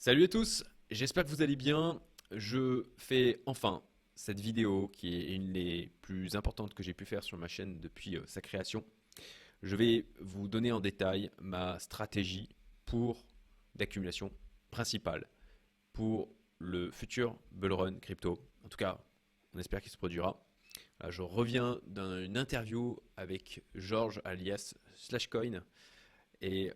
Salut à tous, j'espère que vous allez bien. Je fais enfin cette vidéo qui est une des plus importantes que j'ai pu faire sur ma chaîne depuis sa création. Je vais vous donner en détail ma stratégie pour d'accumulation principale pour le futur bull run crypto. En tout cas, on espère qu'il se produira. Je reviens d'une interview avec Georges alias Slashcoin et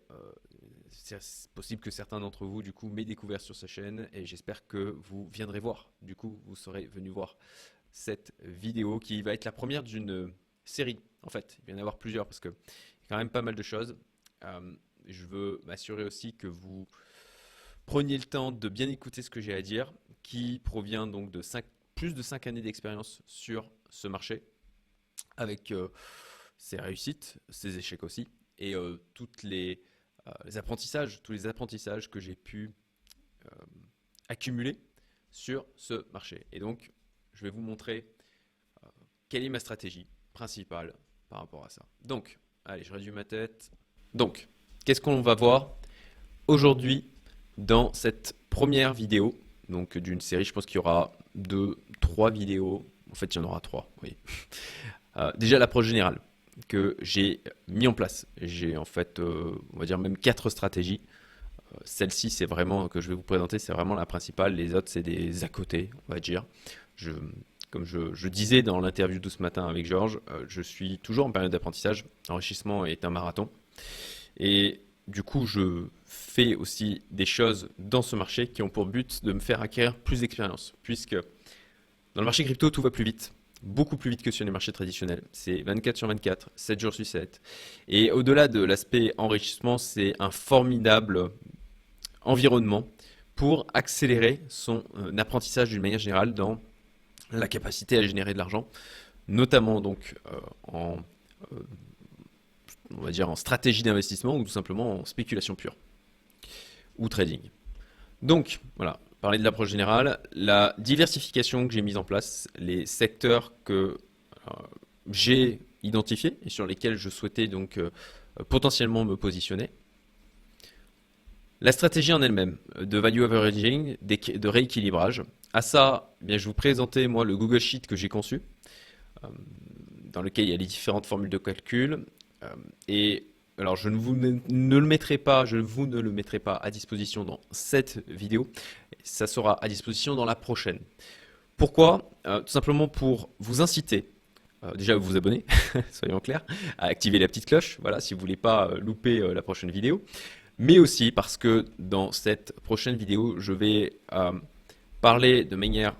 c'est possible que certains d'entre vous, du coup, m'aient découvert sur sa chaîne et j'espère que vous viendrez voir. Du coup, vous serez venus voir cette vidéo qui va être la première d'une série. En fait, il va y en avoir plusieurs parce qu'il y a quand même pas mal de choses. Je veux m'assurer aussi que vous preniez le temps de bien écouter ce que j'ai à dire, qui provient donc de plus de 5 années d'expérience sur ce marché, avec ses réussites, ses échecs aussi, et toutes les apprentissages, tous les apprentissages que j'ai pu accumuler sur ce marché. Et donc, je vais vous montrer quelle est ma stratégie principale par rapport à ça. Donc, allez, je réduis ma tête. Donc, qu'est-ce qu'on va voir aujourd'hui dans cette première vidéo, donc d'une série? Je pense qu'il y aura 2, 3 vidéos. En fait, il y en aura 3, oui. Déjà, l'approche générale que j'ai mis en place. J'ai en fait, on va dire même 4 stratégies. Celle-ci, c'est vraiment, que je vais vous présenter, c'est vraiment la principale. Les autres, c'est des à côté, on va dire. Je, comme je disais dans l'interview de ce matin avec Georges, je suis toujours en période d'apprentissage. L'enrichissement est un marathon. Et du coup, je fais aussi des choses dans ce marché qui ont pour but de me faire acquérir plus d'expérience. Puisque dans le marché crypto, tout va plus vite. Beaucoup plus vite que sur les marchés traditionnels. C'est 24 sur 24, 7 jours sur 7. Et au-delà de l'aspect enrichissement, c'est un formidable environnement pour accélérer son apprentissage d'une manière générale dans la capacité à générer de l'argent, notamment donc euh, on va dire en stratégie d'investissement ou tout simplement en spéculation pure ou trading. Donc voilà, parler de l'approche générale, la diversification que j'ai mise en place, les secteurs que j'ai identifiés et sur lesquels je souhaitais donc potentiellement me positionner. La stratégie en elle-même de value averaging, de rééquilibrage. À ça, eh bien, je vais vous présenter moi le Google Sheet que j'ai conçu, euh, dans lequel il y a les différentes formules de calcul. Et alors, je ne vous ne le mettrai pas, je vous ne le mettrai pas à disposition dans cette vidéo. Ça sera à disposition dans la prochaine. Pourquoi? Tout simplement pour vous inciter. Déjà, à vous abonner, soyons clairs, à activer la petite cloche, voilà, si vous voulez pas louper la prochaine vidéo. Mais aussi parce que dans cette prochaine vidéo, je vais parler de manière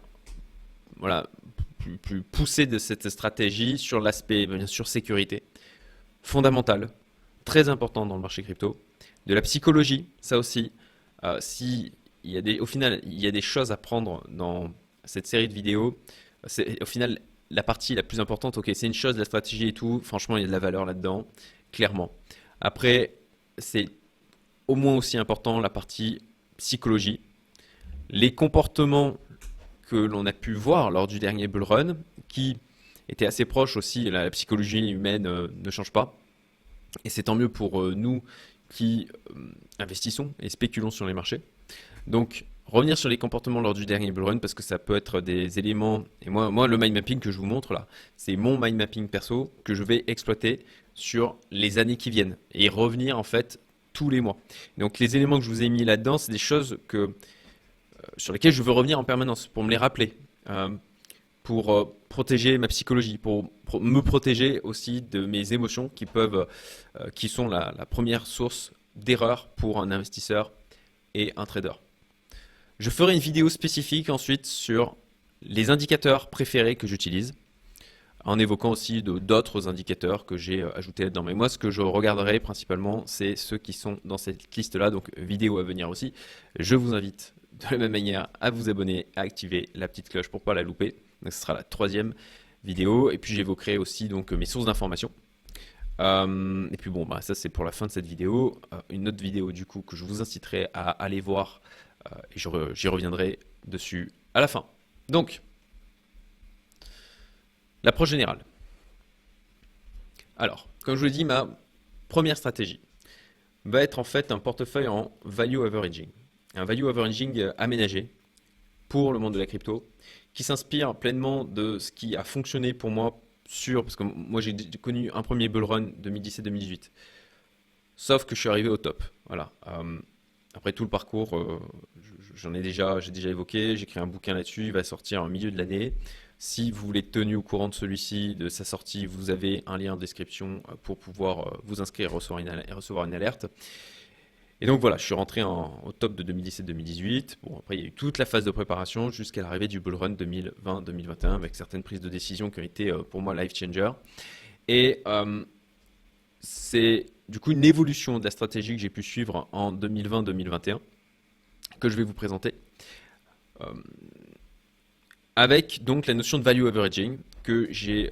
voilà, plus poussée de cette stratégie sur l'aspect, bien sûr, sécurité, fondamental, très important dans le marché crypto, de la psychologie, ça aussi. Si il y a au final, il y a des choses à prendre dans cette série de vidéos. C'est au final la partie la plus importante. Ok, c'est une chose, la stratégie et tout. Franchement, il y a de la valeur là-dedans, clairement. Après, c'est au moins aussi important la partie psychologie. Les comportements que l'on a pu voir lors du dernier bull run, qui étaient assez proches aussi, la psychologie humaine ne change pas. Et c'est tant mieux pour nous qui investissons et spéculons sur les marchés. Donc, revenir sur les comportements lors du dernier bull run parce que ça peut être des éléments. Et moi, le mind mapping que je vous montre là, c'est mon mind mapping perso que je vais exploiter sur les années qui viennent et revenir en fait tous les mois. Donc, les éléments que je vous ai mis là-dedans, c'est des choses sur lesquelles je veux revenir en permanence pour me les rappeler. Pour protéger ma psychologie, pour me protéger aussi de mes émotions qui sont la première source d'erreur pour un investisseur et un trader. Je ferai une vidéo spécifique ensuite sur les indicateurs préférés que j'utilise, en évoquant aussi d'autres indicateurs que j'ai ajoutés là-dedans. Mais moi, ce que je regarderai principalement, c'est ceux qui sont dans cette liste-là, donc vidéo à venir aussi. Je vous invite de la même manière à vous abonner, à activer la petite cloche pour ne pas la louper. Donc, ce sera la 3e vidéo. Et puis, j'évoquerai aussi donc, mes sources d'informations. Et puis bon, ça c'est pour la fin de cette vidéo. Une autre vidéo du coup que je vous inciterai à aller voir et j'y reviendrai dessus à la fin. Donc, l'approche générale. Alors, comme je vous l'ai dit, ma première stratégie va être en fait un portefeuille en value averaging. un value averaging aménagé pour le monde de la crypto, qui s'inspire pleinement de ce qui a fonctionné pour moi parce que moi j'ai connu un premier bull run 2017-2018. Sauf que je suis arrivé au top. Voilà. Après tout le parcours, j'ai déjà évoqué, j'ai écrit un bouquin là-dessus, il va sortir au milieu de l'année. Si vous voulez être tenu au courant de celui-ci, de sa sortie, vous avez un lien en description pour pouvoir vous inscrire et recevoir une alerte. Et donc voilà, je suis rentré au top de 2017-2018. Bon, après, il y a eu toute la phase de préparation jusqu'à l'arrivée du bull run 2020-2021 avec certaines prises de décision qui ont été pour moi life changer. Et c'est du coup une évolution de la stratégie que j'ai pu suivre en 2020-2021 que je vais vous présenter. Avec donc la notion de value averaging que j'ai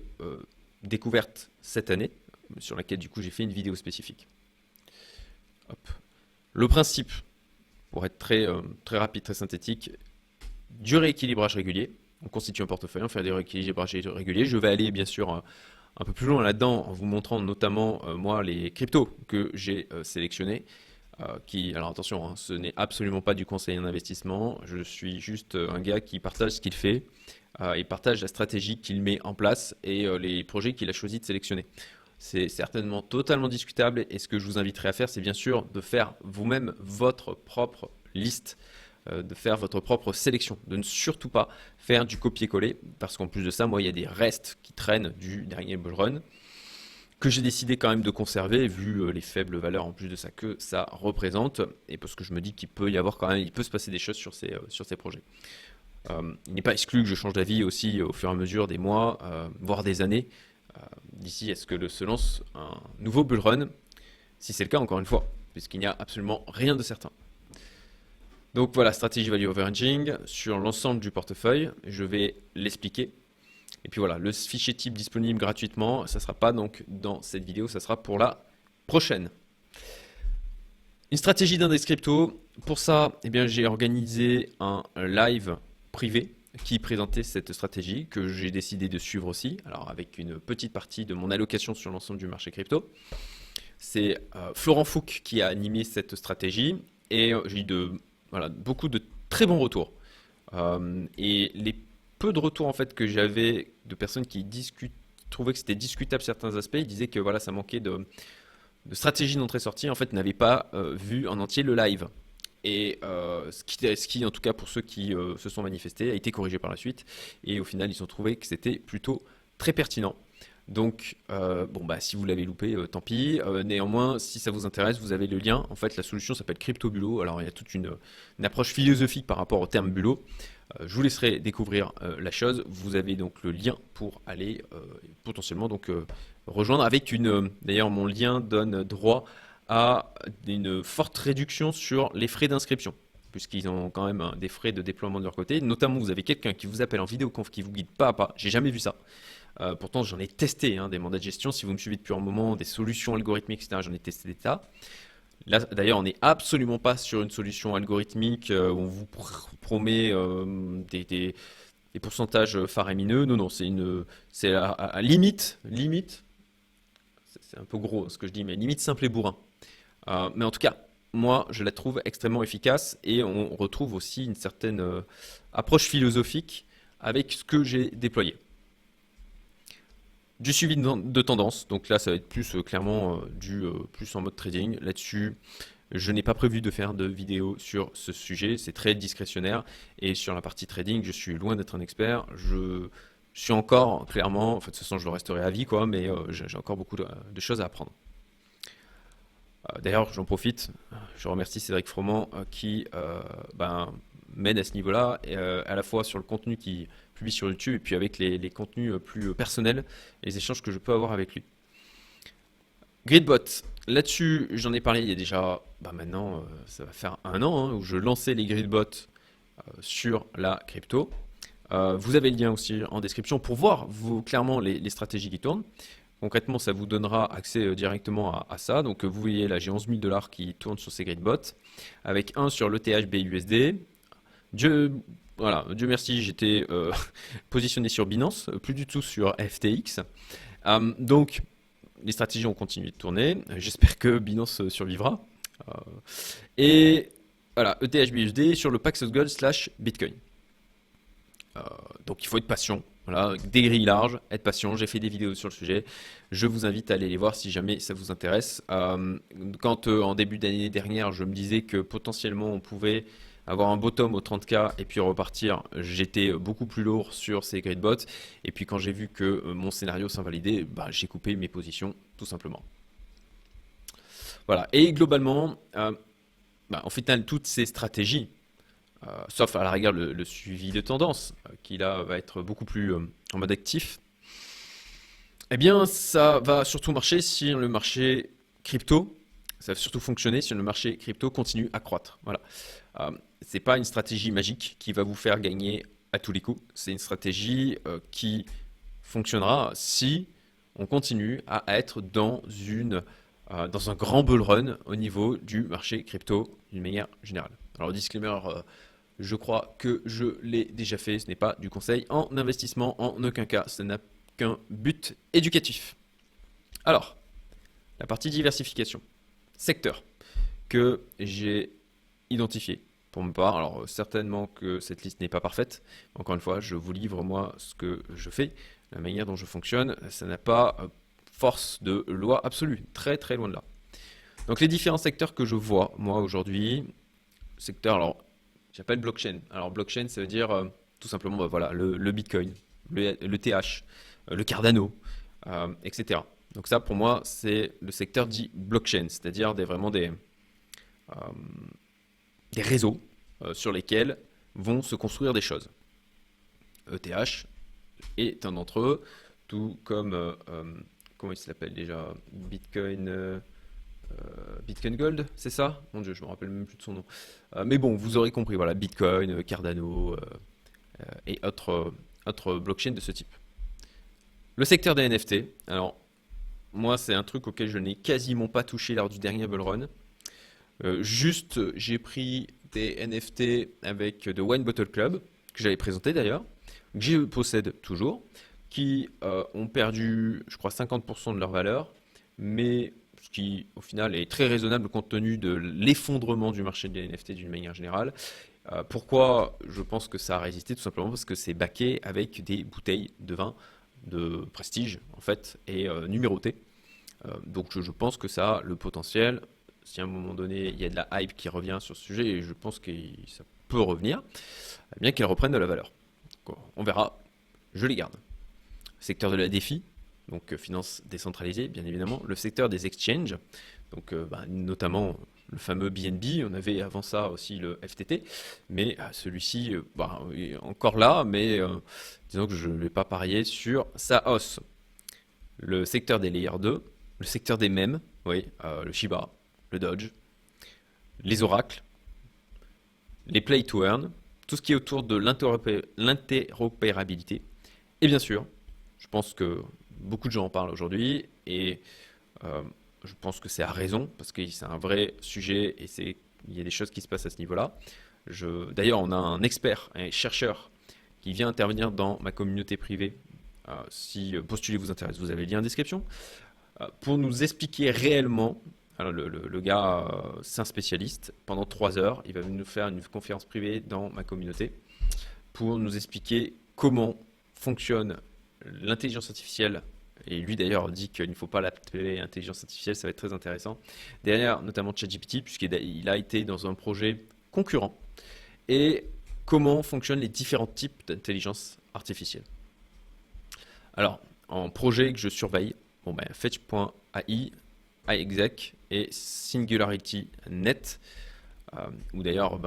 découverte cette année, sur laquelle du coup j'ai fait une vidéo spécifique. Hop. Le principe, pour être très rapide, très synthétique, du rééquilibrage régulier. On constitue un portefeuille, on fait des rééquilibrages réguliers. Je vais aller bien sûr un peu plus loin là-dedans en vous montrant notamment moi les cryptos que j'ai sélectionnés. Alors attention, hein, ce n'est absolument pas du conseil en investissement. Je suis juste un gars qui partage ce qu'il fait. Il partage la stratégie qu'il met en place et les projets qu'il a choisi de sélectionner. C'est certainement totalement discutable et ce que je vous inviterai à faire, c'est bien sûr de faire vous-même votre propre liste, de faire votre propre sélection, de ne surtout pas faire du copier-coller parce qu'en plus de ça, moi, il y a des restes qui traînent du dernier bull run que j'ai décidé quand même de conserver vu les faibles valeurs en plus de ça que ça représente et parce que je me dis qu'il peut y avoir quand même, il peut se passer des choses sur ces projets. Il n'est pas exclu que je change d'avis aussi au fur et à mesure des mois, voire des années, d'ici à ce que se lance un nouveau bull run, si c'est le cas encore une fois, puisqu'il n'y a absolument rien de certain. Donc voilà, stratégie value averaging sur l'ensemble du portefeuille, je vais l'expliquer. Et puis voilà, le fichier type disponible gratuitement, ça ne sera pas donc dans cette vidéo, ça sera pour la prochaine. Une stratégie d'index crypto, pour ça, eh bien, j'ai organisé un live privé qui présentait cette stratégie que j'ai décidé de suivre aussi, alors avec une petite partie de mon allocation sur l'ensemble du marché crypto. C'est Florent Fouque qui a animé cette stratégie et j'ai eu beaucoup de très bons retours. Et les peu de retours en fait que j'avais de personnes qui trouvaient que c'était discutable certains aspects, ils disaient que voilà, ça manquait de stratégie d'entrée-sortie, en fait, n'avaient pas vu en entier le live. Et ce qui, en tout cas pour ceux qui se sont manifestés, a été corrigé par la suite. Et au final, ils ont trouvé que c'était plutôt très pertinent. Donc, si vous l'avez loupé, tant pis. Néanmoins, si ça vous intéresse, vous avez le lien. En fait, la solution s'appelle CryptoBulot. Alors, il y a toute une approche philosophique par rapport au terme bulot. Je vous laisserai découvrir la chose. Vous avez donc le lien pour aller potentiellement rejoindre avec d'ailleurs, mon lien donne droit à une forte réduction sur les frais d'inscription, puisqu'ils ont quand même des frais de déploiement de leur côté. Notamment, vous avez quelqu'un qui vous appelle en vidéoconf, qui vous guide pas à pas. J'ai jamais vu ça. Pourtant, j'en ai testé des mandats de gestion. Si vous me suivez depuis un moment, des solutions algorithmiques, etc., j'en ai testé des tas. Là, d'ailleurs, on n'est absolument pas sur une solution algorithmique où on vous promet des pourcentages faramineux. Non, non, c'est à limite, c'est un peu gros ce que je dis, mais limite simple et bourrin. Mais en tout cas, moi, je la trouve extrêmement efficace et on retrouve aussi une certaine approche philosophique avec ce que j'ai déployé. Du suivi de tendance, donc là ça va être plus clairement plus en mode trading. Là-dessus, je n'ai pas prévu de faire de vidéo sur ce sujet, c'est très discrétionnaire. Et sur la partie trading, je suis loin d'être un expert. Je suis encore clairement, en fait, de toute façon je le resterai à vie, quoi, mais j'ai encore beaucoup de choses à apprendre. D'ailleurs, j'en profite, je remercie Cédric Froment qui m'aide à ce niveau-là, à la fois sur le contenu qu'il publie sur YouTube et puis avec les contenus plus personnels et les échanges que je peux avoir avec lui. Gridbot, là-dessus, j'en ai parlé il y a déjà, maintenant, ça va faire un an où je lançais les Gridbots sur la crypto. Vous avez le lien aussi en description pour voir clairement les stratégies qui tournent. Concrètement, ça vous donnera accès directement à ça. Donc, vous voyez là, j'ai 11 000 $ qui tournent sur ces Gridbots, avec un sur l'ETH BUSD. Dieu merci, j'étais positionné sur Binance, plus du tout sur FTX. Donc, les stratégies ont continué de tourner. J'espère que Binance survivra. Et voilà, ETH-BUSD sur le Paxos Gold / Bitcoin. Donc il faut être patient. Voilà, des grilles larges, être patient. J'ai fait des vidéos sur le sujet. Je vous invite à aller les voir si jamais ça vous intéresse. Quand en début d'année dernière, je me disais que potentiellement on pouvait avoir un bottom au 30K et puis repartir, j'étais beaucoup plus lourd sur ces grid bots. Et puis quand j'ai vu que mon scénario s'invalidait, bah, j'ai coupé mes positions tout simplement. Voilà. Et globalement, en final, toutes ces stratégies, sauf à la rigueur le suivi de tendance, qui là va être beaucoup plus en mode actif, eh bien ça va surtout marcher si le marché crypto, ça va surtout fonctionner si le marché crypto continue à croître. Voilà. C'est pas une stratégie magique qui va vous faire gagner à tous les coups, c'est une stratégie qui fonctionnera si on continue à être dans un grand bull run au niveau du marché crypto d'une manière générale. Alors disclaimer, je crois que je l'ai déjà fait, ce n'est pas du conseil en investissement en aucun cas, ce n'a qu'un but éducatif. Alors, la partie diversification, secteur que j'ai identifié pour ma part. Alors certainement que cette liste n'est pas parfaite, encore une fois je vous livre moi ce que je fais, la manière dont je fonctionne, ça n'a pas force de loi absolue, très très loin de là. Donc les différents secteurs que je vois moi aujourd'hui, secteur, alors j'appelle blockchain. Alors blockchain ça veut dire tout simplement voilà, le Bitcoin, le TH, le Cardano, etc. Donc ça pour moi c'est le secteur dit blockchain, c'est-à-dire vraiment des réseaux sur lesquels vont se construire des choses. ETH est un d'entre eux, tout comme comment il s'appelle déjà, Bitcoin Gold, c'est ça? Mon Dieu, je me rappelle même plus de son nom. Mais bon, vous aurez compris, voilà, Bitcoin, Cardano et autres blockchains de ce type. Le secteur des NFT, alors moi c'est un truc auquel je n'ai quasiment pas touché lors du dernier bull run. Juste, j'ai pris des NFT avec The Wine Bottle Club, que j'avais présenté d'ailleurs, que je possède toujours, qui ont perdu, je crois, 50% de leur valeur, mais ce qui, au final, est très raisonnable compte tenu de l'effondrement du marché des NFT d'une manière générale. Pourquoi je pense que ça a résisté? Tout simplement parce que c'est backé avec des bouteilles de vin de prestige, en fait, et numérotées. Donc je pense que ça a le potentiel. Si à un moment donné il y a de la hype qui revient sur ce sujet, et je pense que ça peut revenir, eh bien qu'elle reprenne de la valeur. Donc, on verra, je les garde. Secteur de la défi, donc finance décentralisée bien évidemment. Le secteur des exchanges, donc notamment le fameux BNB, on avait avant ça aussi le FTT, mais celui-ci est encore là, mais disons que je ne vais pas parier sur sa hausse. Le secteur des Layer 2, le secteur des mèmes, oui, le Shiba, le Doge, les oracles, les play to earn, tout ce qui est autour de l'interopérabilité. Et bien sûr, je pense que beaucoup de gens en parlent aujourd'hui et je pense que c'est à raison parce que c'est un vrai sujet et il y a des choses qui se passent à ce niveau-là. D'ailleurs, on a un expert, un chercheur qui vient intervenir dans ma communauté privée. Si postuler vous intéresse, vous avez le lien en description. Pour nous expliquer réellement, alors le gars, c'est un spécialiste, pendant 3 heures, il va nous faire une conférence privée dans ma communauté pour nous expliquer comment fonctionne l'intelligence artificielle. Et lui d'ailleurs dit qu'il ne faut pas l'appeler intelligence artificielle, ça va être très intéressant. Derrière, notamment ChatGPT, puisqu'il a été dans un projet concurrent. Et comment fonctionnent les différents types d'intelligence artificielle. Alors, en projet que je surveille, Fetch.ai, iExec et SingularityNet, où d'ailleurs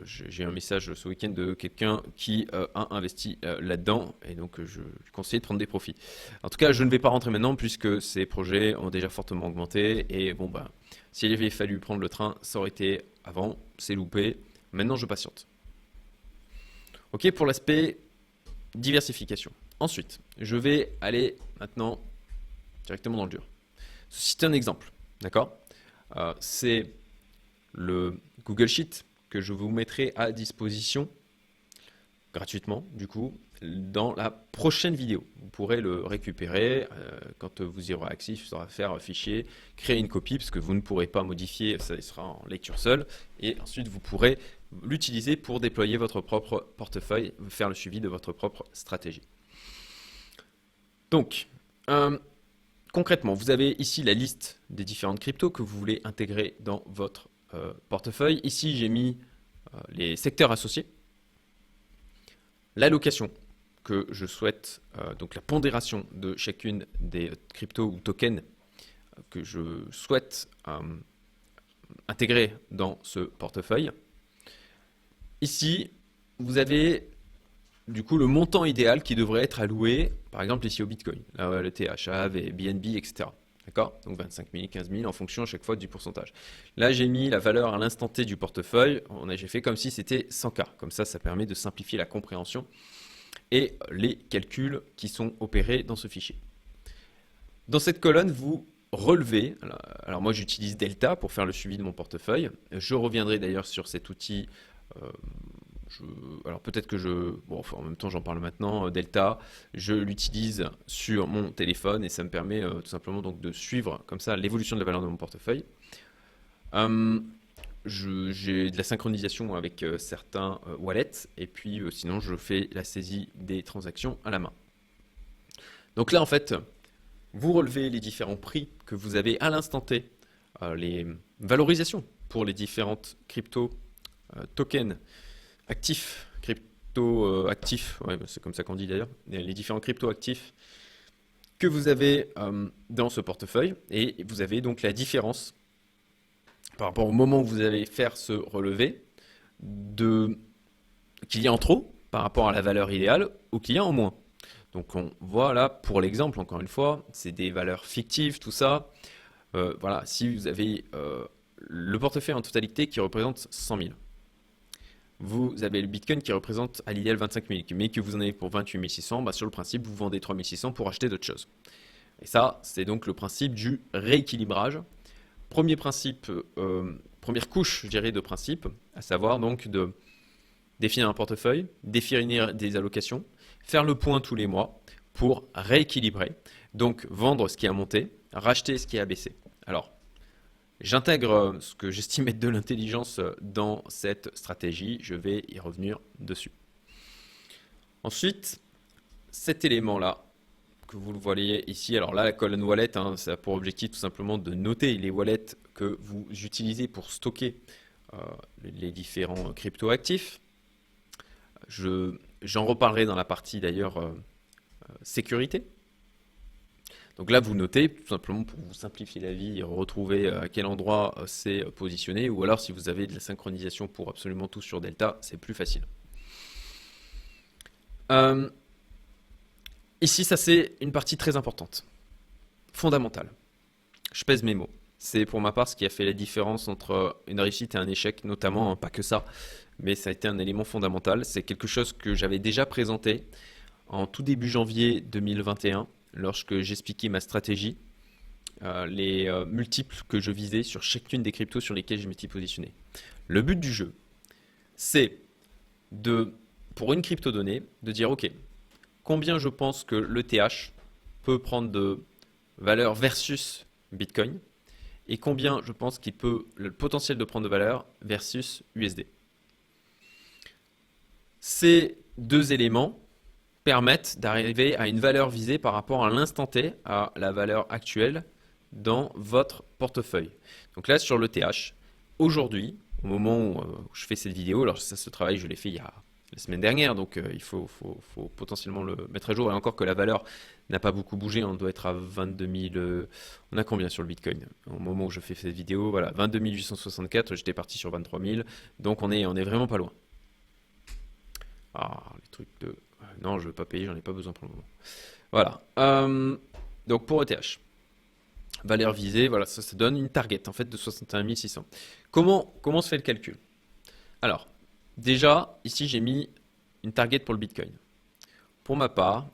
j'ai un message ce week-end de quelqu'un qui a investi là-dedans et donc je conseille de prendre des profits. En tout cas, je ne vais pas rentrer maintenant puisque ces projets ont déjà fortement augmenté et s'il avait fallu prendre le train, ça aurait été avant, c'est loupé, maintenant je patiente. Ok, pour l'aspect diversification. Ensuite, je vais aller maintenant directement dans le dur. C'est un exemple, d'accord? C'est le Google Sheet que je vous mettrai à disposition gratuitement du coup dans la prochaine vidéo. Vous pourrez le récupérer quand vous y aurez accès, il faudra faire fichier, créer une copie parce que vous ne pourrez pas modifier, ça sera en lecture seule et ensuite vous pourrez l'utiliser pour déployer votre propre portefeuille, faire le suivi de votre propre stratégie. Donc, concrètement, vous avez ici la liste des différentes cryptos que vous voulez intégrer dans votre portefeuille. Ici, j'ai mis les secteurs associés, l'allocation que je souhaite, donc la pondération de chacune des cryptos ou tokens que je souhaite intégrer dans ce portefeuille. Ici, vous avez du coup le montant idéal qui devrait être alloué, par exemple ici au Bitcoin, là, le THA, BNB, etc. D'accord? Donc 25 000, 15 000 en fonction à chaque fois du pourcentage. Là, j'ai mis la valeur à l'instant T du portefeuille. J'ai fait comme si c'était 100K. Comme ça permet de simplifier la compréhension et les calculs qui sont opérés dans ce fichier. Dans cette colonne, vous relevez. Alors moi, j'utilise Delta pour faire le suivi de mon portefeuille. Je reviendrai d'ailleurs sur cet outil. Alors peut-être que en même temps j'en parle maintenant, Delta, je l'utilise sur mon téléphone et ça me permet tout simplement donc de suivre comme ça l'évolution de la valeur de mon portefeuille. J'ai de la synchronisation avec certains wallets et puis sinon je fais la saisie des transactions à la main. Donc là en fait, vous relevez les différents prix que vous avez à l'instant T, les valorisations pour les différentes cryptos, tokens, actifs, crypto actifs, ouais, c'est comme ça qu'on dit d'ailleurs, les différents crypto actifs que vous avez dans ce portefeuille et vous avez donc la différence par rapport au moment où vous allez faire ce relevé qu'il y a en trop par rapport à la valeur idéale ou qu'il y a en moins. Donc on voit là pour l'exemple, encore une fois, c'est des valeurs fictives, tout ça. Voilà, si vous avez le portefeuille en totalité qui représente 100 000. Vous avez le Bitcoin qui représente à l'idéal 25 000, mais que vous en avez pour 28 600, sur le principe, vous vendez 3 600 pour acheter d'autres choses. Et ça, c'est donc le principe du rééquilibrage. Premier principe, première couche, je dirais, de principe, à savoir donc de définir un portefeuille, définir des allocations, faire le point tous les mois pour rééquilibrer, donc vendre ce qui a monté, racheter ce qui a baissé. Alors, j'intègre ce que j'estime être de l'intelligence dans cette stratégie, je vais y revenir dessus. Ensuite, cet élément-là, que vous le voyez ici, alors là la colonne wallet, ça a pour objectif tout simplement de noter les wallets que vous utilisez pour stocker les différents crypto-actifs. J'en reparlerai dans la partie d'ailleurs sécurité. Donc là, vous notez tout simplement pour vous simplifier la vie et retrouver à quel endroit c'est positionné. Ou alors, si vous avez de la synchronisation pour absolument tout sur Delta, c'est plus facile. Ici, ça c'est une partie très importante, fondamentale. Je pèse mes mots. C'est pour ma part ce qui a fait la différence entre une réussite et un échec, notamment, pas que ça, mais ça a été un élément fondamental. C'est quelque chose que j'avais déjà présenté en tout début janvier 2021. Lorsque j'expliquais ma stratégie, les multiples que je visais sur chacune des cryptos sur lesquelles je m'étais positionné. Le but du jeu, c'est pour une crypto donnée, de dire ok, combien je pense que l'ETH peut prendre de valeur versus Bitcoin et combien je pense qu'il peut le potentiel de prendre de valeur versus USD. Ces deux éléments permettent d'arriver à une valeur visée par rapport à l'instant T, à la valeur actuelle dans votre portefeuille. Donc là, sur l'ETH, aujourd'hui, au moment où je fais cette vidéo, alors ça, ce travail, je l'ai fait il y a la semaine dernière, donc il faut potentiellement le mettre à jour, et encore que la valeur n'a pas beaucoup bougé, on doit être à 22 000, on a combien sur le Bitcoin? Au moment où je fais cette vidéo, voilà, 22 864, j'étais parti sur 23 000, donc on est vraiment pas loin. Ah, les trucs de... Non, je ne veux pas payer, j'en ai pas besoin pour le moment. Voilà. Donc pour ETH, valeur visée, voilà, ça donne une target en fait de 61 600. Comment se fait le calcul? Alors, déjà, ici j'ai mis une target pour le Bitcoin. Pour ma part,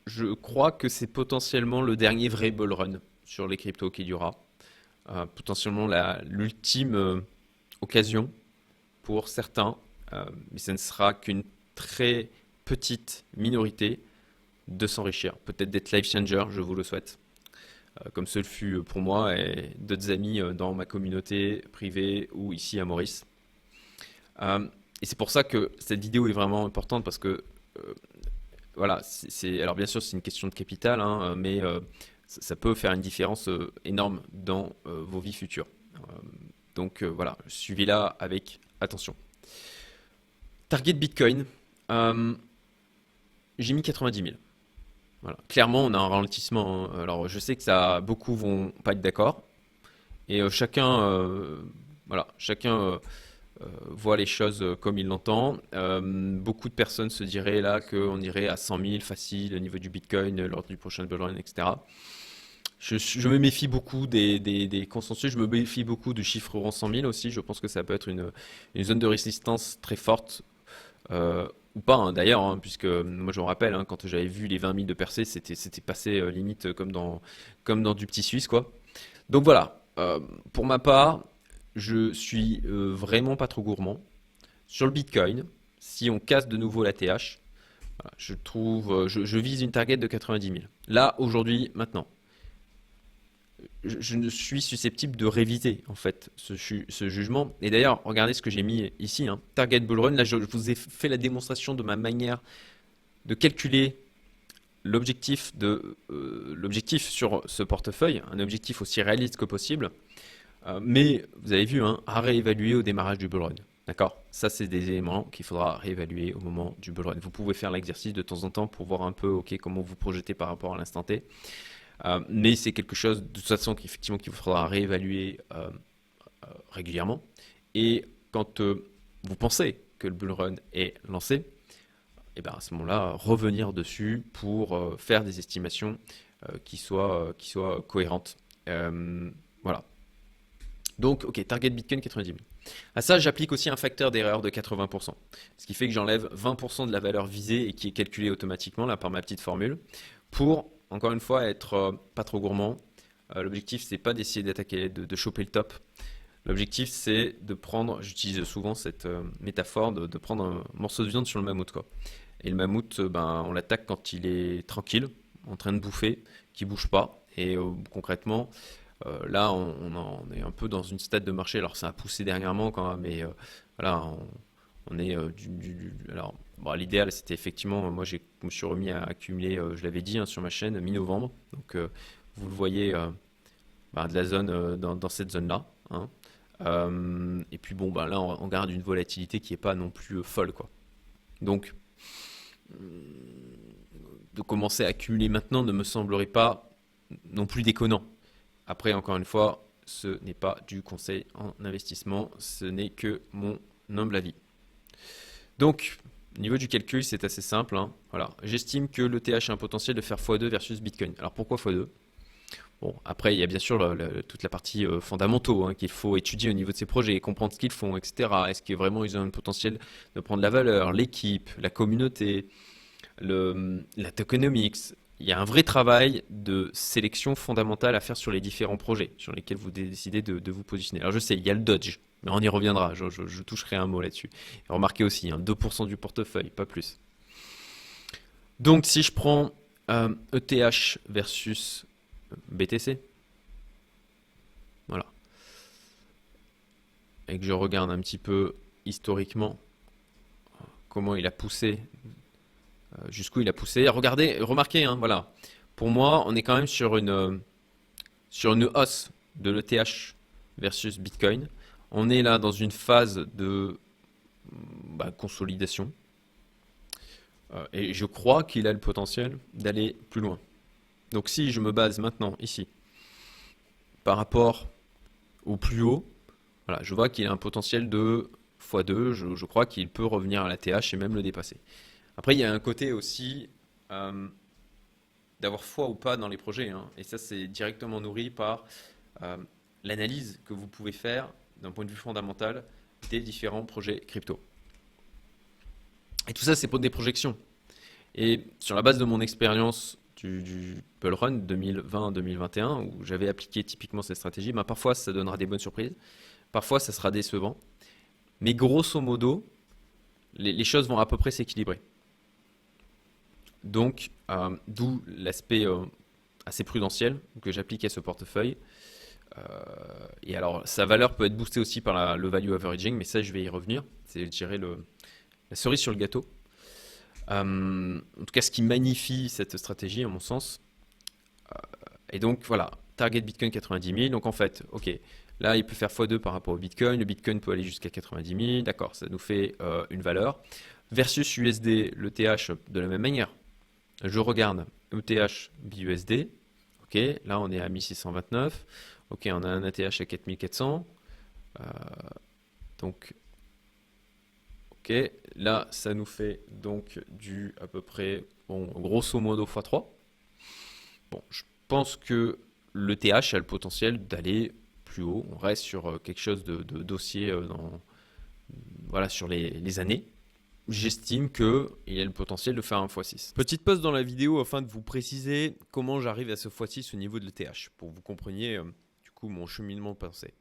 je crois que c'est potentiellement le dernier vrai bull run sur les cryptos qu'il y aura. Potentiellement l'ultime occasion pour certains mais ce ne sera qu'une très petite minorité de s'enrichir. Peut-être d'être life changer, je vous le souhaite. Comme ce fut pour moi et d'autres amis dans ma communauté privée ou ici à Maurice. Et c'est pour ça que cette vidéo est vraiment importante parce que voilà, alors bien sûr c'est une question de capital, hein, mais ça peut faire une différence énorme dans vos vies futures. Donc voilà, suivez-la avec attention. Target Bitcoin, j'ai mis 90 000. Voilà. Clairement, on a un ralentissement, hein. Alors, je sais que beaucoup vont pas être d'accord. Et chacun voit les choses comme il l'entend. Beaucoup de personnes se diraient là qu'on irait à 100 000 facile au niveau du Bitcoin lors du prochain bull run, etc. Je me méfie beaucoup des consensus. Je me méfie beaucoup du chiffre rond 100 000 aussi. Je pense que ça peut être une zone de résistance très forte. Ou pas, hein, d'ailleurs, hein, puisque moi je me rappelle, hein, quand j'avais vu les 20 000 de percée, c'était passé limite comme dans du petit Suisse, quoi. Donc voilà, pour ma part, je suis vraiment pas trop gourmand. Sur le Bitcoin, si on casse de nouveau la TH, voilà, je vise une target de 90 000. Là, aujourd'hui, maintenant, je ne suis susceptible de réviser en fait ce jugement. Et d'ailleurs, regardez ce que j'ai mis ici, hein. Target Bull Run. Là, je vous ai fait la démonstration de ma manière de calculer l'objectif sur ce portefeuille, un objectif aussi réaliste que possible. Mais vous avez vu, hein, à réévaluer au démarrage du bull run. D'accord? Ça, c'est des éléments qu'il faudra réévaluer au moment du bull run. Vous pouvez faire l'exercice de temps en temps pour voir un peu comment vous projetez par rapport à l'instant T. Mais c'est quelque chose de toute façon qu'il vous faudra réévaluer régulièrement. Et quand vous pensez que le bull run est lancé, et bien à ce moment-là, revenir dessus pour faire des estimations qui soient cohérentes. Voilà. Donc, ok, target Bitcoin 90 000. À ça, j'applique aussi un facteur d'erreur de 80%. Ce qui fait que j'enlève 20% de la valeur visée et qui est calculée automatiquement là par ma petite formule pour, encore une fois, être pas trop gourmand. L'objectif, c'est pas d'essayer d'attaquer, de choper le top. L'objectif, c'est de prendre, j'utilise souvent cette métaphore, de prendre un morceau de viande sur le mammouth, quoi. Et le mammouth, on l'attaque quand il est tranquille, en train de bouffer, qui bouge pas. Et concrètement, là, on est un peu dans une stade de marché. Alors, ça a poussé dernièrement quand même, mais voilà, on est alors, bon, l'idéal, c'était effectivement, moi, je me suis remis à accumuler, je l'avais dit, hein, sur ma chaîne, mi-novembre. Donc, vous le voyez, de la zone dans cette zone-là, hein. Et puis bon, là, on garde une volatilité qui n'est pas non plus folle, quoi. Donc, de commencer à accumuler maintenant ne me semblerait pas non plus déconnant. Après, encore une fois, ce n'est pas du conseil en investissement, ce n'est que mon humble avis. Donc, au niveau du calcul, c'est assez simple, hein. Voilà. J'estime que le TH a un potentiel de faire x2 versus Bitcoin. Alors pourquoi x2? Bon, après, il y a bien sûr toute la partie fondamentaux, hein, qu'il faut étudier au niveau de ces projets, comprendre ce qu'ils font, etc. Est-ce que vraiment ils ont un potentiel de prendre la valeur, l'équipe, la communauté, la tokenomics. Il y a un vrai travail de sélection fondamentale à faire sur les différents projets sur lesquels vous décidez de vous positionner. Alors je sais, il y a le dodge, mais on y reviendra, je toucherai un mot là-dessus. Et remarquez aussi, hein, 2% du portefeuille, pas plus. Donc si je prends ETH versus BTC, voilà, et que je regarde un petit peu historiquement comment il a poussé, jusqu'où il a poussé. Regardez, remarquez, hein, voilà. Pour moi, on est quand même sur une hausse de l'ETH versus Bitcoin. On est là dans une phase de consolidation. Et je crois qu'il a le potentiel d'aller plus loin. Donc si je me base maintenant ici par rapport au plus haut, voilà, je vois qu'il a un potentiel de x2. Je crois qu'il peut revenir à la TH et même le dépasser. Après, il y a un côté aussi d'avoir foi ou pas dans les projets, hein. Et ça, c'est directement nourri par l'analyse que vous pouvez faire d'un point de vue fondamental des différents projets crypto. Et tout ça, c'est pour des projections. Et sur la base de mon expérience du Bull Run 2020-2021, où j'avais appliqué typiquement cette stratégie, parfois ça donnera des bonnes surprises, parfois ça sera décevant. Mais grosso modo, les choses vont à peu près s'équilibrer. Donc, d'où l'aspect assez prudentiel que j'applique à ce portefeuille. Et alors, sa valeur peut être boostée aussi par le value averaging, mais ça, je vais y revenir. C'est, je dirais, la cerise sur le gâteau. En tout cas, ce qui magnifie cette stratégie, à mon sens. Et donc, voilà, target Bitcoin 90 000. Donc, en fait, ok, là, il peut faire x2 par rapport au Bitcoin. Le Bitcoin peut aller jusqu'à 90 000. D'accord, ça nous fait une valeur. Versus USD, le TH, de la même manière. Je regarde ETH BUSD. Ok, là, on est à 1629. Ok, on a un ATH à 4400. Donc, ok, là, ça nous fait donc du à peu près, bon, grosso modo x3. Bon, je pense que le TH a le potentiel d'aller plus haut. On reste sur quelque chose de dossier voilà, sur les années. J'estime qu'il a le potentiel de faire un x6. Petite pause dans la vidéo afin de vous préciser comment j'arrive à ce x6 au niveau de l'ETH, pour que vous compreniez du coup mon cheminement de pensée.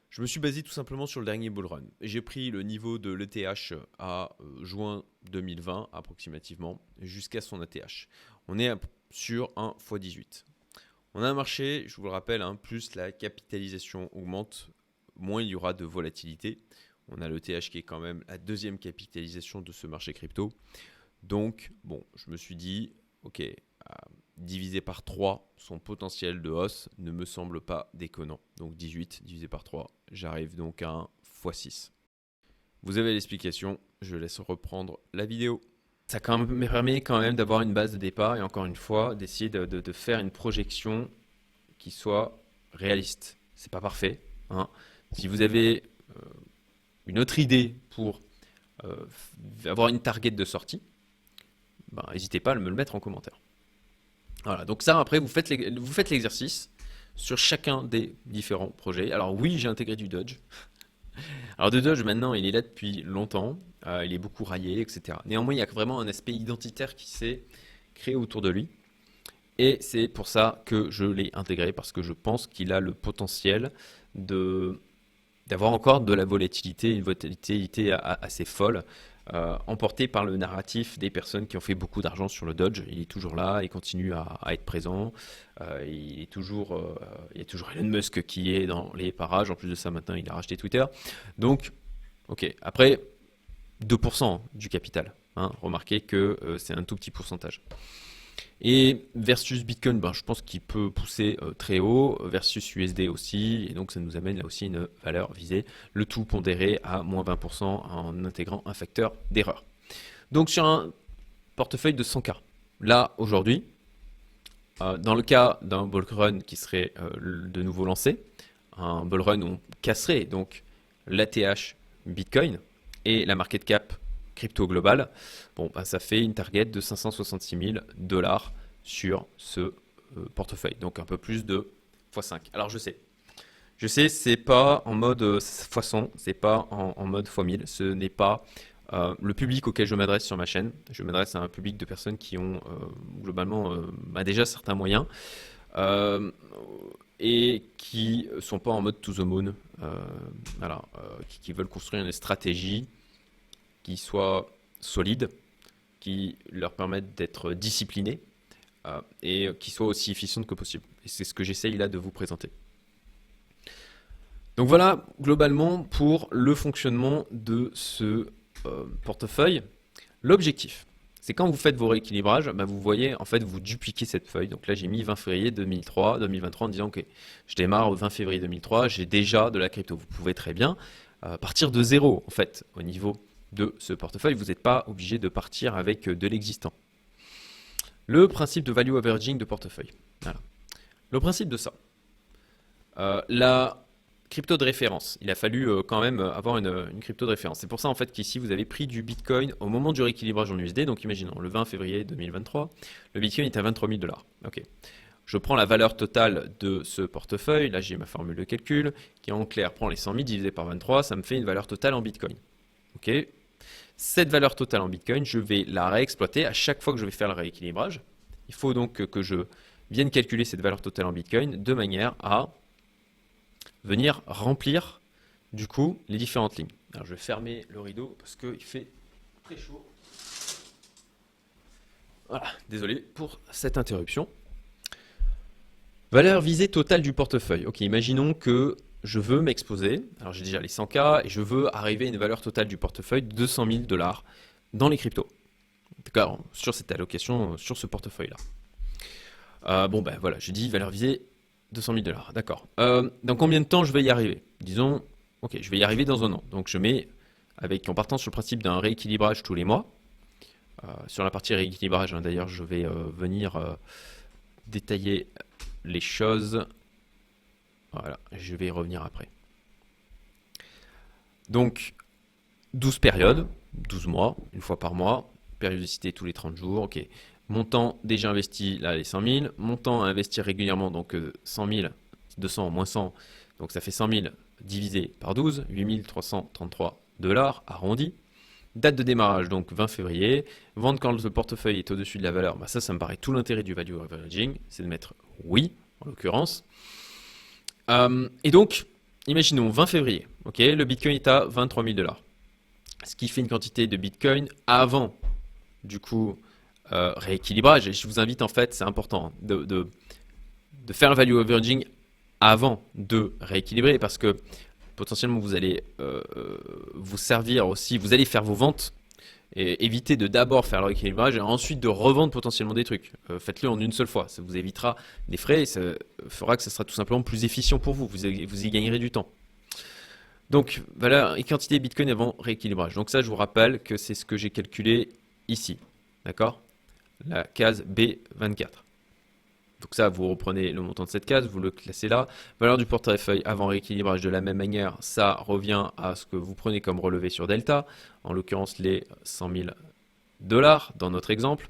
Je me suis basé tout simplement sur le dernier bull run. J'ai pris le niveau de l'ETH à juin 2020 approximativement jusqu'à son ATH. On est sur un x18. On a un marché, je vous le rappelle, plus la capitalisation augmente, moins il y aura de volatilité. On a l'ETH qui est quand même la deuxième capitalisation de ce marché crypto. Donc, bon, je me suis dit, ok, divisé par 3, son potentiel de hausse ne me semble pas déconnant. Donc 18 divisé par 3, j'arrive donc à un x6. Vous avez l'explication, je laisse reprendre la vidéo. Ça me permet quand même d'avoir une base de départ et encore une fois, d'essayer de faire une projection qui soit réaliste. C'est pas parfait. Si vous avez une autre idée pour avoir une target de sortie, n'hésitez pas à me le mettre en commentaire. Voilà, donc ça après vous faites l'exercice sur chacun des différents projets. Alors oui, j'ai intégré du Dodge. Alors le Dodge maintenant il est là depuis longtemps, il est beaucoup raillé, etc. Néanmoins il y a vraiment un aspect identitaire qui s'est créé autour de lui. Et c'est pour ça que je l'ai intégré, parce que je pense qu'il a le potentiel d'avoir encore de la volatilité, une volatilité assez folle, emportée par le narratif des personnes qui ont fait beaucoup d'argent sur le Dodge. Il est toujours là, il continue à être présent. Il y a toujours Elon Musk qui est dans les parages. En plus de ça, maintenant, il a racheté Twitter. Donc, ok. Après, 2% du capital. Remarquez que c'est un tout petit pourcentage. Et versus Bitcoin, je pense qu'il peut pousser très haut, versus USD aussi, et donc ça nous amène là aussi une valeur visée, le tout pondéré à moins 20% en intégrant un facteur d'erreur. Donc sur un portefeuille de 100K, là aujourd'hui, dans le cas d'un bull run qui serait de nouveau lancé, un bull run où on casserait donc l'ATH Bitcoin et la market cap crypto global, ça fait une target de 566 000 $ sur ce portefeuille, donc un peu plus de x5. Alors je sais, c'est pas en mode x100, c'est pas en mode x1000, ce n'est pas le public auquel je m'adresse sur ma chaîne. Je m'adresse à un public de personnes qui ont globalement déjà certains moyens et qui sont pas en mode to the moon, qui veulent construire une stratégie qui soient solides, qui leur permettent d'être disciplinés et qui soient aussi efficientes que possible. Et c'est ce que j'essaye là de vous présenter. Donc voilà globalement pour le fonctionnement de ce portefeuille. L'objectif, c'est quand vous faites vos rééquilibrages, vous voyez, en fait, vous dupliquez cette feuille. Donc là, j'ai mis 20 février 2023 en disant que je démarre au 20 février 2003, j'ai déjà de la crypto. Vous pouvez très bien partir de zéro, en fait, au niveau de ce portefeuille. Vous n'êtes pas obligé de partir avec de l'existant. Le principe de value averaging de portefeuille. Voilà. Le principe de ça. La crypto de référence. Il a fallu quand même avoir une crypto de référence. C'est pour ça en fait qu'ici vous avez pris du Bitcoin au moment du rééquilibrage en USD. Donc imaginons le 20 février 2023, le Bitcoin est à 23 000 $. Ok. Je prends la valeur totale de ce portefeuille. Là j'ai ma formule de calcul qui en clair prend les 100 000 divisé par 23. Ça me fait une valeur totale en Bitcoin. Ok. Cette valeur totale en Bitcoin, je vais la réexploiter à chaque fois que je vais faire le rééquilibrage. Il faut donc que je vienne calculer cette valeur totale en Bitcoin de manière à venir remplir du coup les différentes lignes. Alors je vais fermer le rideau parce qu'il fait très chaud. Voilà, désolé pour cette interruption. Valeur visée totale du portefeuille. Ok, imaginons que je veux m'exposer. Alors j'ai déjà les 100K et je veux arriver à une valeur totale du portefeuille de 200 000 dollars dans les cryptos. D'accord, sur cette allocation, sur ce portefeuille-là. Bon ben voilà, j'ai dit valeur visée 200 000 dollars. D'accord. Dans combien de temps je vais y arriver? Disons, ok, je vais y arriver dans un an. Donc je mets, en partant sur le principe d'un rééquilibrage tous les mois. Sur la partie rééquilibrage, hein, d'ailleurs, je vais venir détailler les choses. Voilà, je vais y revenir après. Donc, 12 périodes, 12 mois, une fois par mois, périodicité tous les 30 jours, ok. Montant déjà investi, là les 100 000. Montant à investir régulièrement, donc 100 000, 200 moins 100, donc ça fait 100 000 divisé par 12, 8 333 dollars arrondi. Date de démarrage, donc 20 février. Vente quand le portefeuille est au-dessus de la valeur. Bah ça me paraît tout l'intérêt du value averaging, c'est de mettre oui, en l'occurrence. Et donc, imaginons 20 février, ok, le Bitcoin est à 23 000 dollars. Ce qui fait une quantité de Bitcoin avant, du coup, rééquilibrage. Et je vous invite, en fait, c'est important, de faire le value averaging avant de rééquilibrer parce que potentiellement vous allez vous servir aussi, vous allez faire vos ventes et éviter de d'abord faire le rééquilibrage et ensuite de revendre potentiellement des trucs. Faites-le en une seule fois, ça vous évitera des frais et ça fera que ça sera tout simplement plus efficient pour vous, vous y gagnerez du temps. Donc valeur et quantité Bitcoin avant rééquilibrage. Donc ça je vous rappelle que c'est ce que j'ai calculé ici, d'accord? La case B24. Donc ça, vous reprenez le montant de cette case, vous le classez là. Valeur du portefeuille avant rééquilibrage de la même manière, ça revient à ce que vous prenez comme relevé sur Delta, en l'occurrence les 100 000 dollars dans notre exemple.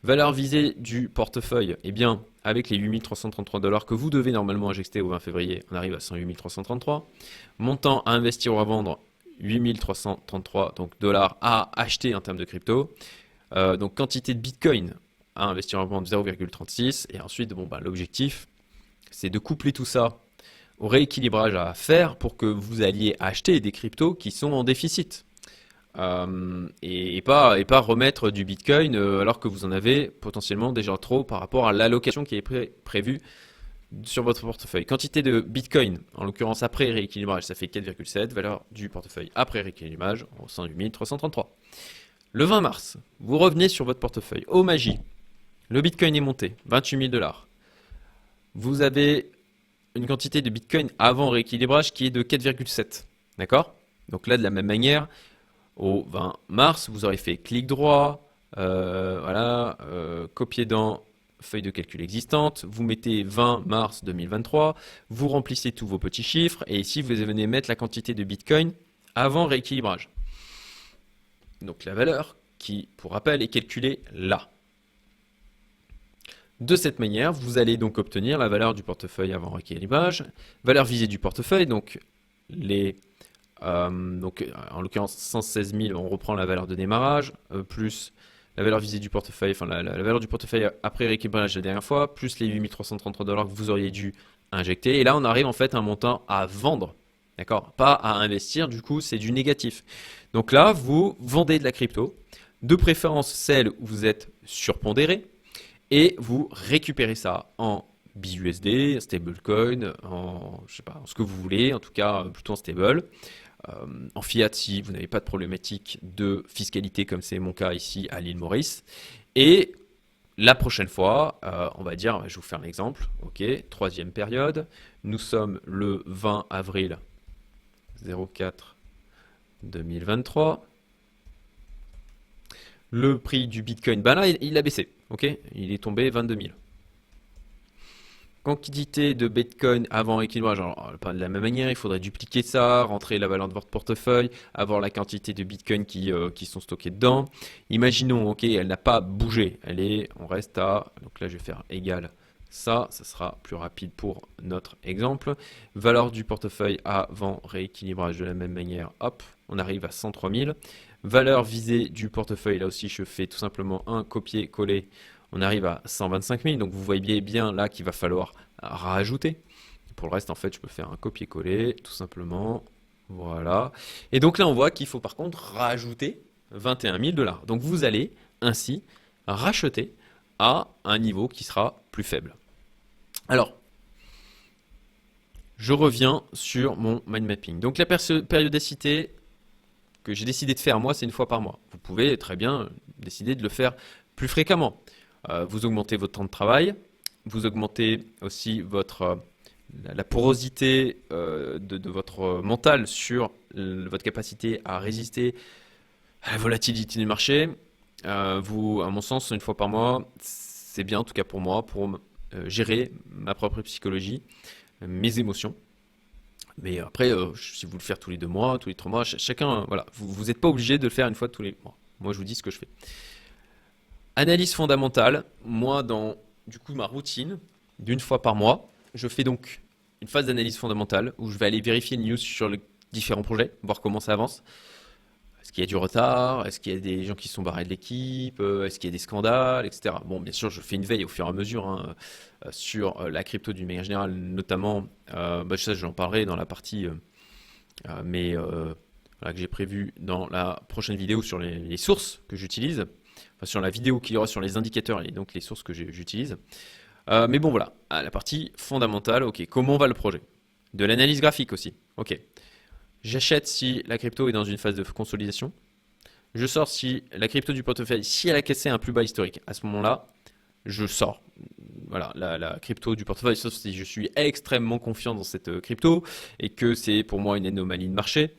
Valeur visée du portefeuille, eh bien avec les 8 333 dollars que vous devez normalement injecter au 20 février, on arrive à 108 333. Montant à investir ou à vendre, 8 333 donc dollars à acheter en termes de crypto. Donc quantité de Bitcoin à investir en vente 0,36 et ensuite bon, l'objectif c'est de coupler tout ça au rééquilibrage à faire pour que vous alliez acheter des cryptos qui sont en déficit et pas remettre du Bitcoin alors que vous en avez potentiellement déjà trop par rapport à l'allocation qui est prévue sur votre portefeuille. Quantité de Bitcoin, en l'occurrence après rééquilibrage, ça fait 4,7, valeur du portefeuille après rééquilibrage, 108 333. Le 20 mars, vous revenez sur votre portefeuille. Oh magie, le Bitcoin est monté, 28 000 dollars. Vous avez une quantité de Bitcoin avant rééquilibrage qui est de 4,7. D'accord? Donc là, de la même manière, au 20 mars, vous aurez fait clic droit, voilà, copier dans feuille de calcul existante, vous mettez 20 mars 2023, vous remplissez tous vos petits chiffres, et ici, vous venez mettre la quantité de Bitcoin avant rééquilibrage. Donc la valeur qui, pour rappel, est calculée là. De cette manière, vous allez donc obtenir la valeur du portefeuille avant rééquilibrage, valeur visée du portefeuille, donc en l'occurrence 116 000, on reprend la valeur de démarrage, plus la valeur visée du portefeuille, enfin la valeur du portefeuille après rééquilibrage la dernière fois, plus les 8 333 dollars que vous auriez dû injecter. Et là, on arrive en fait à un montant à vendre, d'accord? Pas à investir, du coup, c'est du négatif. Donc là, vous vendez de la crypto, de préférence celle où vous êtes surpondéré, et vous récupérez ça en BUSD, stablecoin, en, je sais pas, en ce que vous voulez, en tout cas plutôt en stable, en fiat si vous n'avez pas de problématique de fiscalité comme c'est mon cas ici à l'île Maurice. Et la prochaine fois, on va dire, je vais vous faire un exemple, ok, troisième période, nous sommes le 20 avril 04 2023. Le prix du Bitcoin, ben là, il a baissé, ok? Il est tombé 22 000. Quantité de Bitcoin avant rééquilibrage, alors pas de la même manière, il faudrait dupliquer ça, rentrer la valeur de votre portefeuille, avoir la quantité de Bitcoin qui sont stockés dedans. Imaginons, ok, elle n'a pas bougé, on reste à, donc là je vais faire égal ça sera plus rapide pour notre exemple. Valeur du portefeuille avant rééquilibrage de la même manière, hop, on arrive à 103 000. Valeur visée du portefeuille, là aussi je fais tout simplement un copier-coller, on arrive à 125 000, donc vous voyez bien là qu'il va falloir rajouter. Pour le reste, en fait, je peux faire un copier-coller, tout simplement, Voilà. Et donc là, on voit qu'il faut par contre rajouter 21 000 dollars. Donc vous allez ainsi racheter à un niveau qui sera plus faible. Alors, je reviens sur mon mind mapping. Donc la périodicité que j'ai décidé de faire moi, c'est une fois par mois. Vous pouvez très bien décider de le faire plus fréquemment. Vous augmentez votre temps de travail, vous augmentez aussi la porosité de votre mental sur votre capacité à résister à la volatilité du marché. Vous, à mon sens, une fois par mois, c'est bien, en tout cas pour moi, pour gérer ma propre psychologie, mes émotions. Mais après, si vous le faites tous les 2 mois, tous les 3 mois, chacun, voilà, vous n'êtes pas obligé de le faire une fois tous les mois. Moi, je vous dis ce que je fais. Analyse fondamentale, moi, dans du coup ma routine, d'une fois par mois, je fais donc une phase d'analyse fondamentale où je vais aller vérifier les news sur les différents projets, voir comment ça avance. Est-ce qu'il y a du retard? Est-ce qu'il y a des gens qui se sont barrés de l'équipe? Est-ce qu'il y a des scandales, etc. Bon, bien sûr, je fais une veille au fur et à mesure hein, sur la crypto d'une manière générale, notamment, ça j'en parlerai dans la partie, voilà, que j'ai prévue dans la prochaine vidéo sur les sources que j'utilise, enfin, sur la vidéo qu'il y aura sur les indicateurs et donc les sources que j'utilise. Mais bon, voilà, la partie fondamentale, ok, comment va le projet? De l'analyse graphique aussi, ok. J'achète si la crypto est dans une phase de consolidation. Je sors si la crypto du portefeuille, si elle a cassé un plus bas historique. À ce moment-là, je sors. Voilà, la crypto du portefeuille, sauf si je suis extrêmement confiant dans cette crypto et que c'est pour moi une anomalie de marché.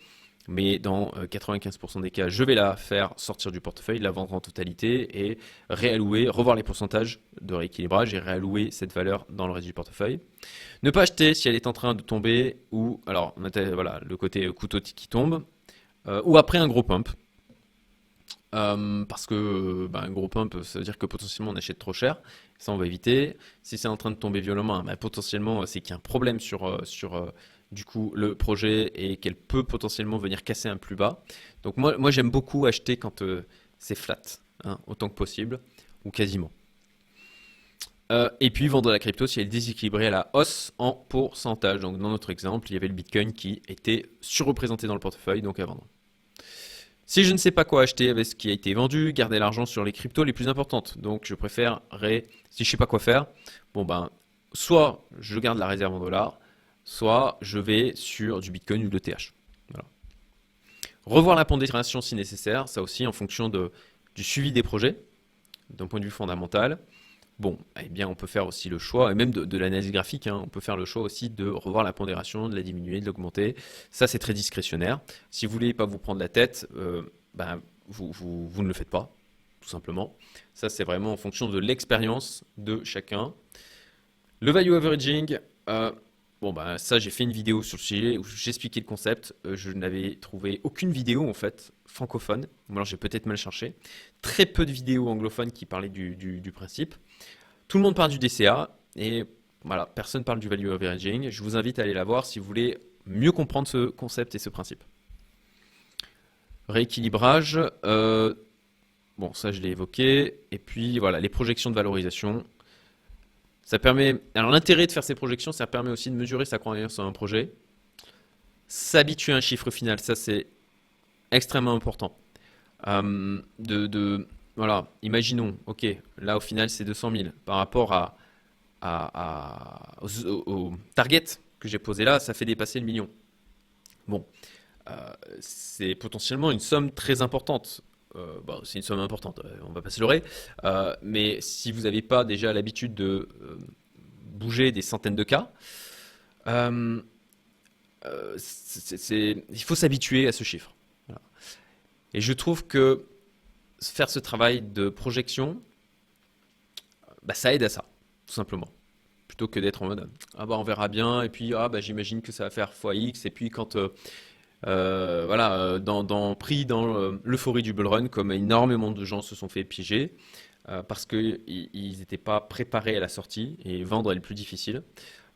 Mais dans 95% des cas, je vais la faire sortir du portefeuille, la vendre en totalité et réallouer, revoir les pourcentages de rééquilibrage et réallouer cette valeur dans le reste du portefeuille. Ne pas acheter si elle est en train de tomber ou, alors, voilà, le côté couteau qui tombe, ou après un gros pump. Parce que un gros pump, ça veut dire que potentiellement on achète trop cher. Ça, on va éviter. Si c'est en train de tomber violemment, potentiellement, c'est qu'il y a un problème sur du coup, le projet et qu'elle peut potentiellement venir casser un plus bas. Donc moi j'aime beaucoup acheter quand c'est flat, hein, autant que possible, ou quasiment. Et puis vendre la crypto si elle est déséquilibrée à la hausse en pourcentage. Donc dans notre exemple, il y avait le Bitcoin qui était surreprésenté dans le portefeuille, donc à vendre. Si je ne sais pas quoi acheter avec ce qui a été vendu, garder l'argent sur les cryptos les plus importantes. Donc je préférerais, si je ne sais pas quoi faire, soit je garde la réserve en dollars, soit je vais sur du Bitcoin ou de l'ETH. Voilà. Revoir la pondération si nécessaire, ça aussi en fonction du suivi des projets, d'un point de vue fondamental. Bon, eh bien, on peut faire aussi le choix, et même de l'analyse graphique, hein, on peut faire le choix aussi de revoir la pondération, de la diminuer, de l'augmenter. Ça, c'est très discrétionnaire. Si vous voulez pas vous prendre la tête, vous ne le faites pas, tout simplement. Ça, c'est vraiment en fonction de l'expérience de chacun. Le value averaging, ça, j'ai fait une vidéo sur le sujet où j'expliquais le concept. Je n'avais trouvé aucune vidéo, en fait, francophone. Ou alors, j'ai peut-être mal cherché. Très peu de vidéos anglophones qui parlaient du principe. Tout le monde parle du DCA et voilà, personne parle du value averaging. Je vous invite à aller la voir si vous voulez mieux comprendre ce concept et ce principe. Rééquilibrage, ça je l'ai évoqué. Et puis voilà, les projections de valorisation. Ça permet. Alors l'intérêt de faire ces projections, ça permet aussi de mesurer sa croyance en un projet. S'habituer à un chiffre final, ça c'est extrêmement important. Voilà, imaginons, ok, là au final c'est 200 000 par rapport au target que j'ai posé là, ça fait dépasser le million. Bon, c'est potentiellement une somme très importante. C'est une somme importante, on va pas se leurrer. Mais si vous n'avez pas déjà l'habitude de bouger des centaines de cas, il faut s'habituer à ce chiffre. Voilà. Et je trouve que faire ce travail de projection, ça aide à ça, tout simplement. Plutôt que d'être en mode on verra bien, et puis j'imagine que ça va faire x, et puis quand pris dans l'euphorie du bull run, comme énormément de gens se sont fait piéger, parce qu'ils n'étaient pas préparés à la sortie, et vendre est le plus difficile.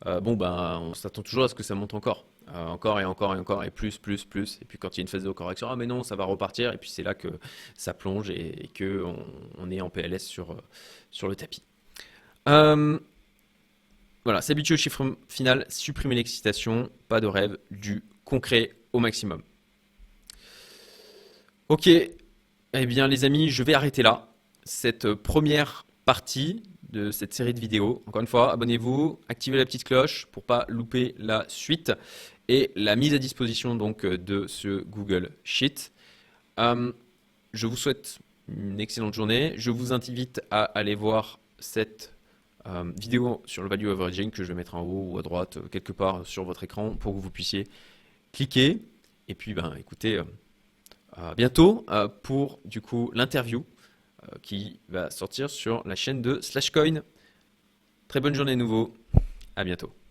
On s'attend toujours à ce que ça monte encore. Encore et encore et encore et plus. Et puis quand il y a une phase de correction, mais non, ça va repartir. Et puis c'est là que ça plonge et que on est en PLS sur le tapis. Voilà, s'habituer au chiffre final, supprimer l'excitation, pas de rêve, du concret au maximum. Ok, eh bien les amis, je vais arrêter là cette première partie de cette série de vidéos. Encore une fois, abonnez-vous, activez la petite cloche pour pas louper la suite et la mise à disposition donc de ce Google Sheet. Je vous souhaite une excellente journée. Je vous invite à aller voir cette vidéo sur le value averaging que je vais mettre en haut ou à droite, quelque part sur votre écran pour que vous puissiez cliquer. Et puis, écoutez, à bientôt pour du coup l'interview qui va sortir sur la chaîne de Slashcoin. Très bonne journée à nouveau. À bientôt.